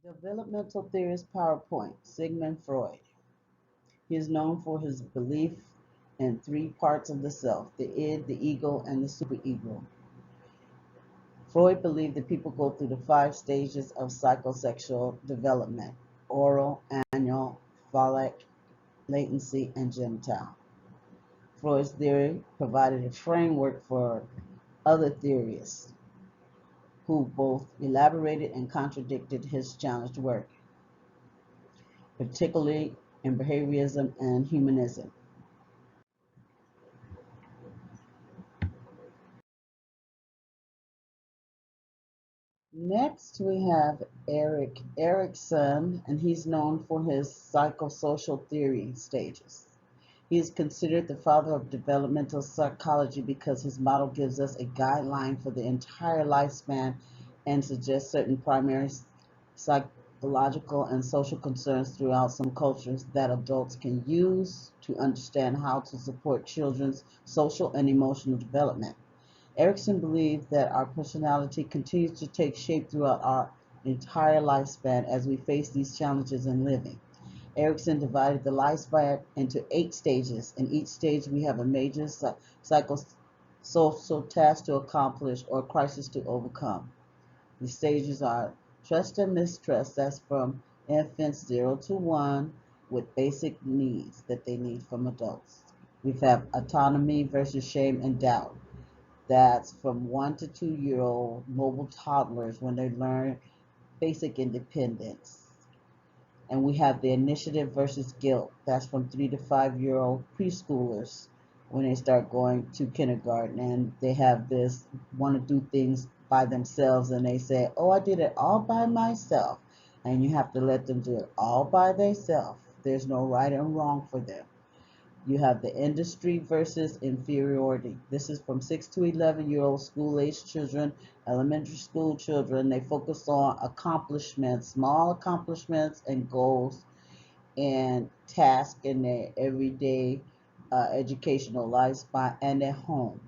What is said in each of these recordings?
Developmental theorist PowerPoint, Sigmund Freud. He is known for his belief in three parts of the self: the id, the ego, and the superego. Freud believed that people go through the five stages of psychosexual development: oral, anal, phallic, latency, and genital. Freud's theory provided a framework for other theorists who both elaborated and contradicted his challenged work, particularly in behaviorism and humanism. Next, we have Erik Erikson, and he's known for his psychosocial theory stages. He is considered the father of developmental psychology because his model gives us a guideline for the entire lifespan and suggests certain primary psychological and social concerns throughout some cultures that adults can use to understand how to support children's social and emotional development. Erikson believed that our personality continues to take shape throughout our entire lifespan as we face these challenges in living. Erikson divided the lifespan into 8 stages. In each stage, we have a major psychosocial task to accomplish or crisis to overcome. The stages are trust and mistrust, that's from infants 0 to 1, with basic needs that they need from adults. We have autonomy versus shame and doubt. That's from 1 to 2 year old mobile toddlers when they learn basic independence. And we have the initiative versus guilt. That's from 3 to 5 year old preschoolers when they start going to kindergarten and they have this want to do things by themselves and they say, oh, I did it all by myself. And you have to let them do it all by themselves. There's no right and wrong for them. You have the industry versus inferiority. This is from 6 to 11-year-old school-age children, elementary school children. They focus on accomplishments, small accomplishments and goals and tasks in their everyday educational lifestyle and at home.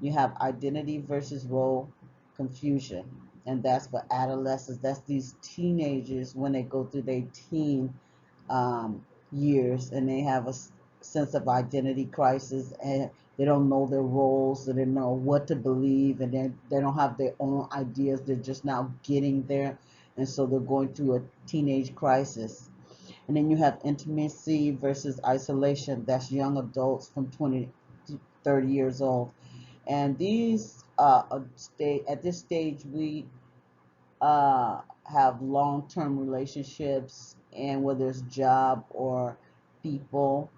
You have identity versus role confusion, and that's for adolescents. That's these teenagers when they go through their teen um, years and they have a sense of identity crisis and they don't know their roles, so they don't know what to believe, and they don't have their own ideas. They're just now getting there, and so they're going through a teenage crisis. And then you have intimacy versus isolation. That's young adults from 20 to 30 years old. And these at this stage we have long-term relationships, and whether it's job or people,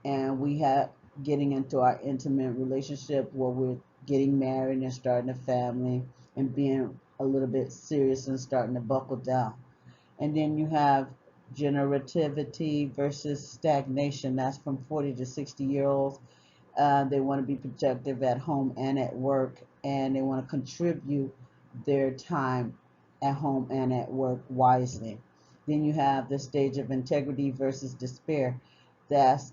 and we have getting into our intimate relationship where we're getting married and starting a family and being a little bit serious and starting to buckle down. And then you have generativity versus stagnation. That's from 40 to 60-year-olds. They want to be productive at home and at work, and they want to contribute their time at home and at work wisely. Then you have the stage of integrity versus despair. That's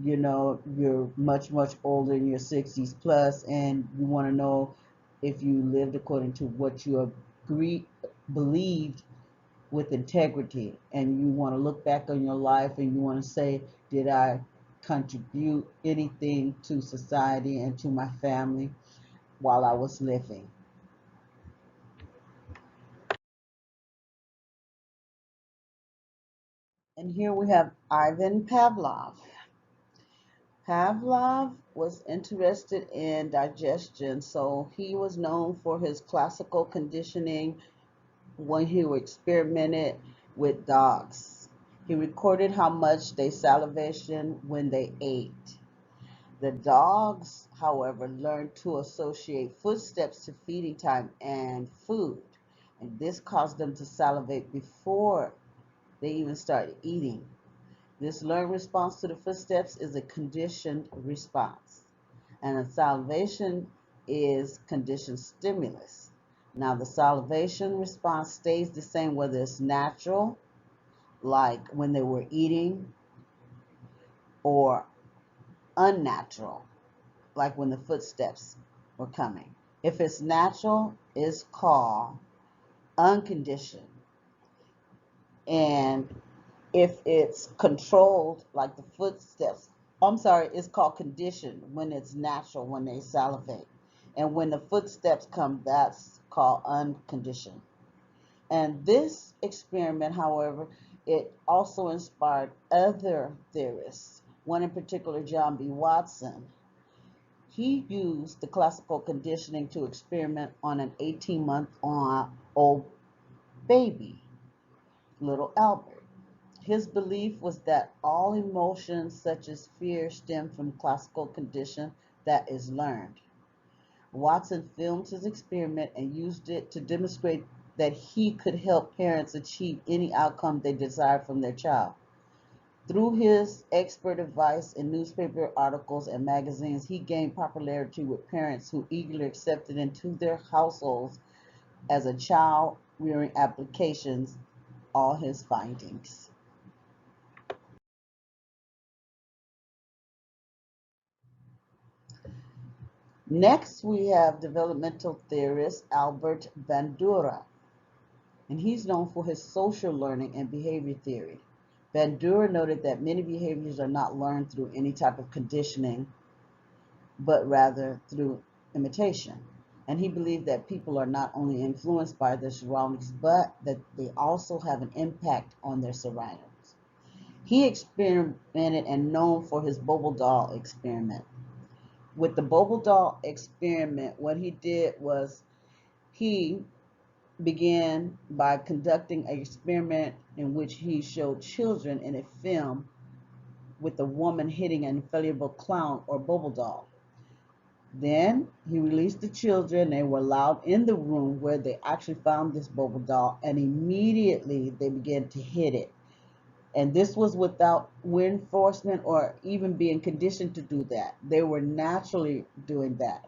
you're much older in your 60s plus, and you want to know if you lived according to what you agree believed with integrity, and you want to look back on your life and you want to say, did I contribute anything to society and to my family while I was living? And here we have Ivan Pavlov. Pavlov was interested in digestion, so he was known for his classical conditioning when he experimented with dogs. He recorded how much they salivated when they ate. The dogs, however, learned to associate footsteps to feeding time and food, and this caused them to salivate before they even started eating. This learned response to the footsteps is a conditioned response, and a salivation is conditioned stimulus. Now, the salivation response stays the same whether it's natural, like when they were eating, or unnatural, like when the footsteps were coming. If it's natural, it's called unconditioned. And if it's controlled, like the footsteps, I'm sorry, it's called conditioned when it's natural, when they salivate. And when the footsteps come, that's called unconditioned. And this experiment, however, it also inspired other theorists. One in particular, John B. Watson. He used the classical conditioning to experiment on an 18-month-old baby, little Albert. His belief was that all emotions such as fear stem from classical condition that is learned. Watson filmed his experiment and used it to demonstrate that he could help parents achieve any outcome they desired from their child. Through his expert advice in newspaper articles and magazines, he gained popularity with parents who eagerly accepted into their households as a child rearing applications all his findings. Next, we have developmental theorist Albert Bandura, and he's known for his social learning and behavior theory. Bandura noted that many behaviors are not learned through any type of conditioning, but rather through imitation. And he believed that people are not only influenced by their surroundings, but that they also have an impact on their surroundings. He experimented and known for his Bobble doll experiment. With the Bobble doll experiment, what he did was he began by conducting an experiment in which he showed children in a film with a woman hitting an inflatable clown or Bobble doll. Then he released the children. They were allowed in the room where they actually found this Bobble doll, and immediately they began to hit it. And this was without reinforcement or even being conditioned to do that. They were naturally doing that.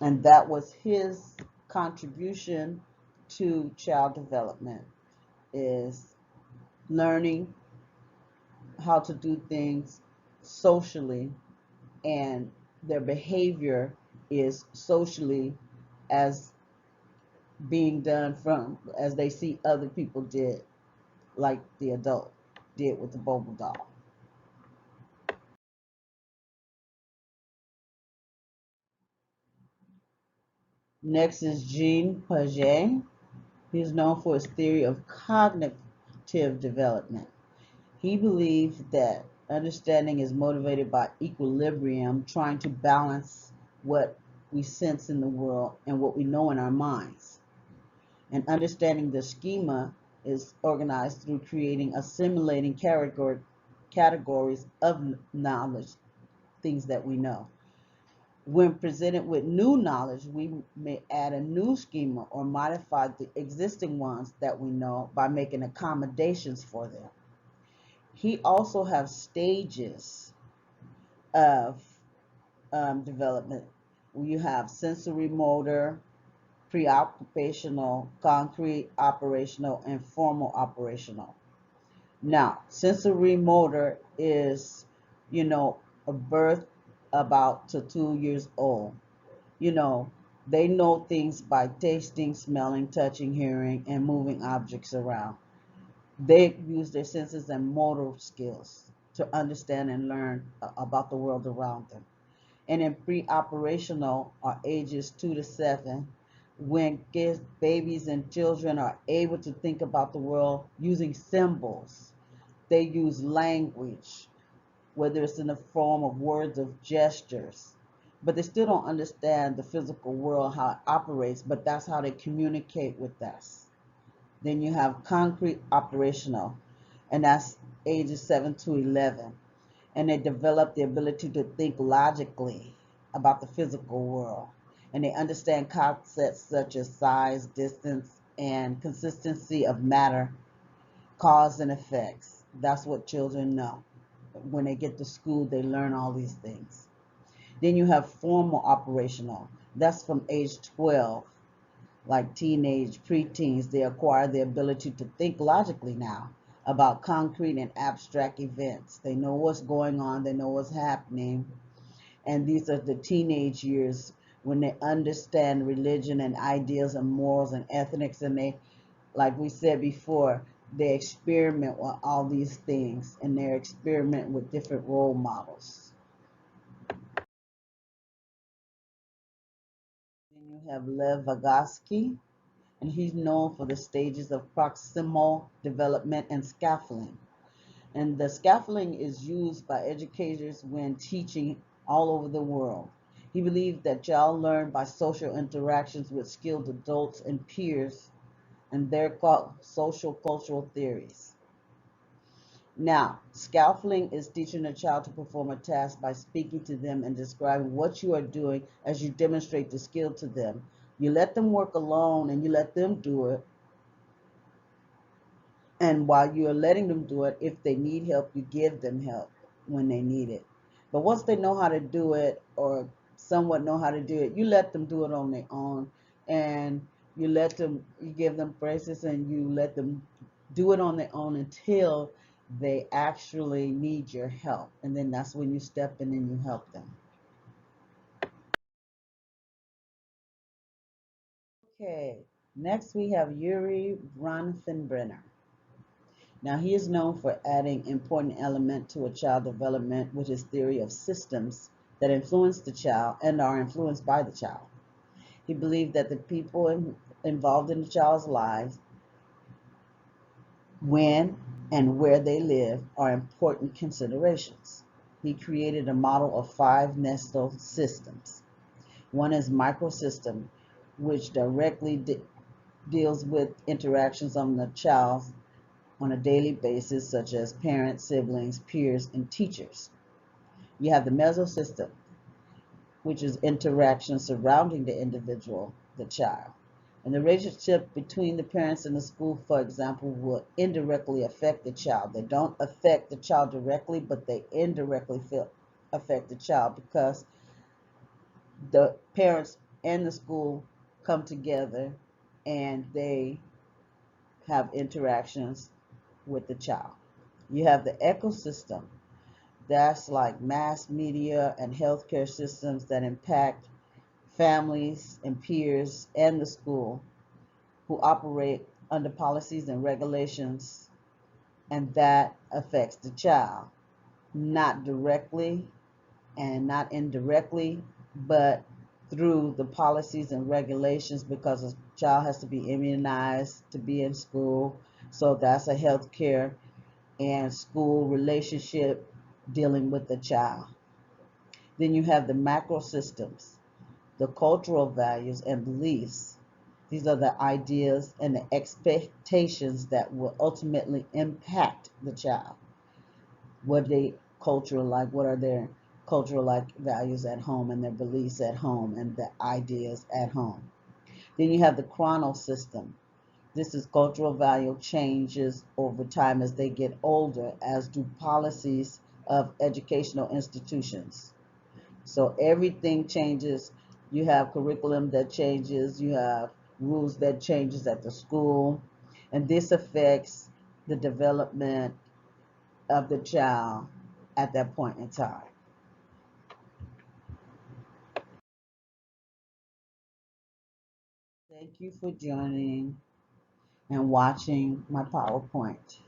And that was his contribution to child development, is learning how to do things socially, and their behavior is socially as being done from as they see other people did, like the adult did with the Bobble doll. Next is Jean Piaget. He is known for his theory of cognitive development. He believed that understanding is motivated by equilibrium, trying to balance what we sense in the world and what we know in our minds. And understanding the schema is organized through creating assimilating categories of knowledge, things that we know. When presented with new knowledge, we may add a new schema or modify the existing ones that we know by making accommodations for them. He also has stages of development. You have sensory motor, pre-occupational, concrete operational, and formal operational. Now, sensory motor is, a birth about to 2 years old. You know, they know things by tasting, smelling, touching, hearing, and moving objects around. They use their senses and motor skills to understand and learn about the world around them. And in pre-operational are ages 2 to 7, when kids, babies and children are able to think about the world using symbols. They use language, whether it's in the form of words or gestures. But they still don't understand the physical world, how it operates, but that's how they communicate with us. Then you have concrete operational, and that's ages 7 to 11. And they develop the ability to think logically about the physical world. And they understand concepts such as size, distance, and consistency of matter, cause and effects. That's what children know. When they get to school, they learn all these things. Then you have formal operational. That's from age 12, like teenage, preteens. They acquire the ability to think logically now about concrete and abstract events. They know what's going on, they know what's happening. And these are the teenage years when they understand religion and ideals and morals and ethics, and they like we said before, they experiment with all these things and they experiment with different role models. Then you have Lev Vygotsky, and he's known for the stages of proximal development and scaffolding. And the scaffolding is used by educators when teaching all over the world. He believed that child learn by social interactions with skilled adults and peers, and they're called social cultural theories. Now, scaffolding is teaching a child to perform a task by speaking to them and describing what you are doing as you demonstrate the skill to them. You let them work alone and you let them do it. And while you are letting them do it, if they need help, you give them help when they need it. But once they know how to do it or somewhat know how to do it, you let them do it on their own. And you give them braces and you let them do it on their own until they actually need your help. And then that's when you step in and you help them. Okay, next we have Yuri Bronfenbrenner. Now, he is known for adding important element to a child development with his theory of systems that influence the child and are influenced by the child. He believed that the people involved in the child's lives, when and where they live, are important considerations. He created a model of 5 nested systems. One is microsystem, which directly deals with interactions on the child's on a daily basis, such as parents, siblings, peers, and teachers. You have the mesosystem, which is interactions surrounding the individual, the child. And the relationship between the parents and the school, for example, will indirectly affect the child. They don't affect the child directly, but they indirectly affect the child because the parents and the school come together and they have interactions with the child. You have the ecosystem. That's like mass media and healthcare systems that impact families and peers and the school who operate under policies and regulations, and that affects the child, not directly and not indirectly, but through the policies and regulations because a child has to be immunized to be in school. So that's a healthcare and school relationship dealing with the child. Then you have the macro systems, the cultural values and beliefs. These are the ideas and the expectations that will ultimately impact the child. What they cultural like, what are their cultural like values at home and their beliefs at home and the ideas at home. Then you have the chrono system. This is cultural value changes over time as they get older, as do policies of educational institutions. So everything changes. You have curriculum that changes, you have rules that changes at the school, and this affects the development of the child at that point in time. Thank you for joining and watching my PowerPoint.